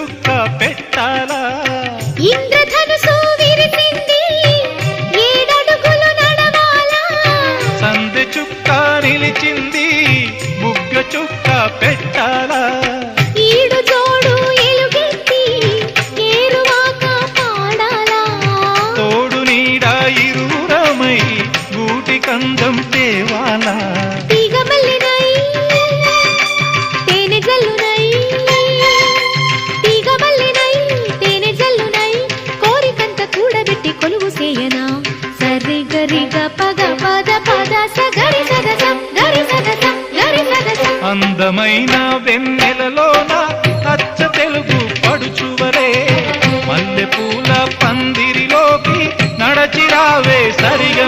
చుక్క పెట్టాలా ఇంద్రధనుసు విరిసింది ఏడడుగులు నడవాలా సందె చుక్క నిలిచింది బుగ్గ చుక్క పెట్టాలా ఈడు జోడు ఎలుగెత్తి ఏరువాక పాడాలా తోడు నీడ ఇరువురమై గూటి కందం తేవాలా తీగమల్లినై తేనె జల్లునై తీగమల్లినై తేనె జల్లునై కోరికంత కూడబెట్టి కొలువు సేయనా సరి గరిగ పగ పద పద సగరి సదసం గరి సదసం గరి సదసం అందమైన వెన్నెలలోన అచ్చ తెలుగు పడుచువరే మల్లె పూల పందిరిలోకి నడచిరావే సరిగ